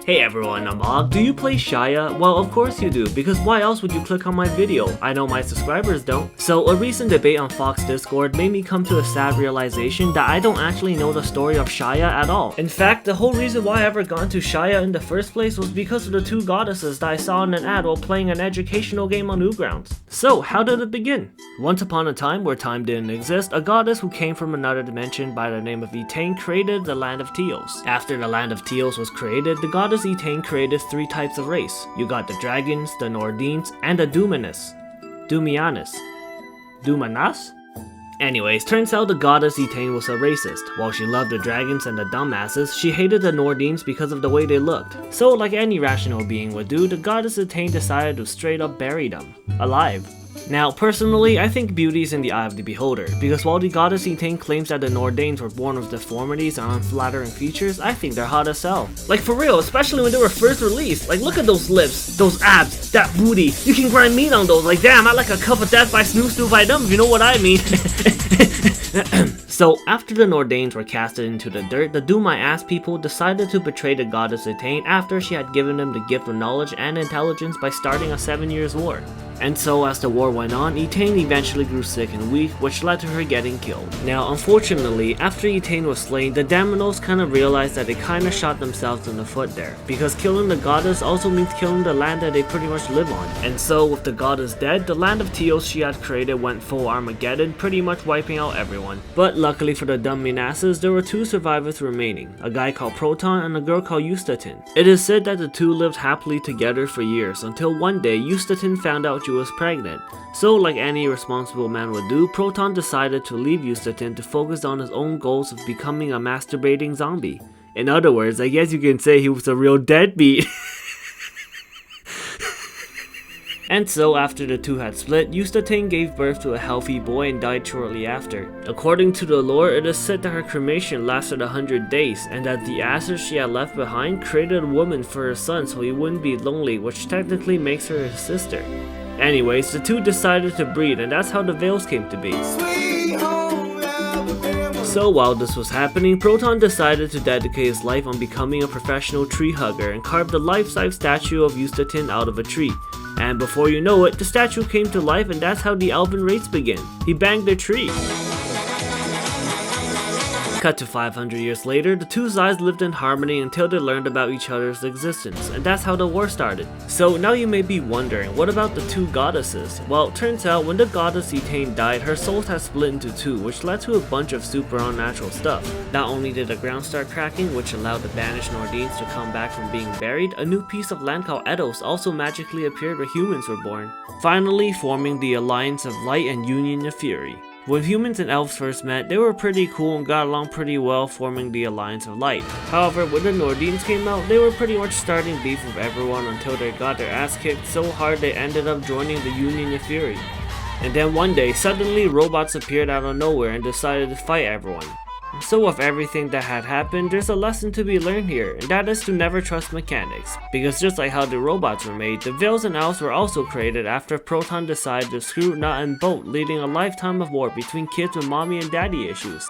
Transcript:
Hey everyone, I'm Og. Do you play Shaiya? Well, of course you do, because why else would you click on my video? I know my subscribers don't. So a recent debate on Fox Discord made me come to a sad realization that I don't actually know the story of Shaiya at all. In fact, the whole reason why I ever got into Shaiya in the first place was because of the two goddesses that I saw in an ad while playing an educational game on Newgrounds. So, how did it begin? Once upon a time, where time didn't exist, a goddess who came from another dimension by the name of Eugene created the land of Teos. After the land of Teos was created, the goddess Eugene created three types of race. You got the dragons, the Nordines, and the Dumanis. Dumanas? Anyways, turns out the goddess Eugene was a racist. While she loved the dragons and the dumbasses, she hated the Nordines because of the way they looked. So like any rational being would do, the goddess Eugene decided to straight up bury them. Alive. Now, personally, I think beauty is in the eye of the beholder, because while the goddess Eugene claims that the Nordines were born with deformities and unflattering features, I think they're hot as hell. Like for real, especially when they were first released. Like look at those lips, those abs, that booty. You can grind meat on those. Like damn, I like a cup of death by Snoo by them, if you know what I mean. So, after the Nordines were casted into the dirt, the Do My Ass people decided to betray the goddess Eugene after she had given them the gift of knowledge and intelligence by starting a 7 years war. And so as the war went on, Eugene eventually grew sick and weak, which led to her getting killed. Now unfortunately, after Eugene was slain, the Daimonos kinda realized that they kinda shot themselves in the foot there, because killing the goddess also means killing the land that they pretty much live on. And so with the goddess dead, the land of Teos she had created went full Armageddon, pretty much wiping out everyone. But luckily for the dumb menaces, there were two survivors remaining, a guy called Proton and a girl called Eustatin. It is said that the two lived happily together for years, until one day Eustatin found out she was pregnant. So like any responsible man would do, Proton decided to leave Eustatin to focus on his own goals of becoming a masturbating zombie. In other words, I guess you can say he was a real deadbeat. And so after the two had split, Eustatin gave birth to a healthy boy and died shortly after. According to the lore, it is said that her cremation lasted 100 days, and that the ashes she had left behind created a woman for her son so he wouldn't be lonely, which technically makes her his sister. Anyways, the two decided to breed, and that's how the Veils came to be. So while this was happening, Proton decided to dedicate his life on becoming a professional tree hugger and carved a life-size statue of Eustatin out of a tree. And before you know it, the statue came to life, and that's how the elven race began. He banged a tree. Cut to 500 years later, the two sides lived in harmony until they learned about each other's existence, and that's how the war started. So now you may be wondering, what about the two goddesses? Well, turns out when the goddess Eugene died, her souls had split into two, which led to a bunch of super unnatural stuff. Not only did the ground start cracking, which allowed the banished Nordines to come back from being buried, a new piece of land called Eidos also magically appeared where humans were born, finally forming the Alliance of Light and Union of Fury. When humans and elves first met, they were pretty cool and got along pretty well, forming the Alliance of Light. However, when the Nordines came out, they were pretty much starting beef with everyone until they got their ass kicked so hard they ended up joining the Union of Fury. And then one day, suddenly robots appeared out of nowhere and decided to fight everyone. So with everything that had happened, there's a lesson to be learned here, and that is to never trust mechanics. Because just like how the robots were made, the Veils and Elves were also created after Proton decided to screw, nut, and bolt, leading a lifetime of war between kids with mommy and daddy issues.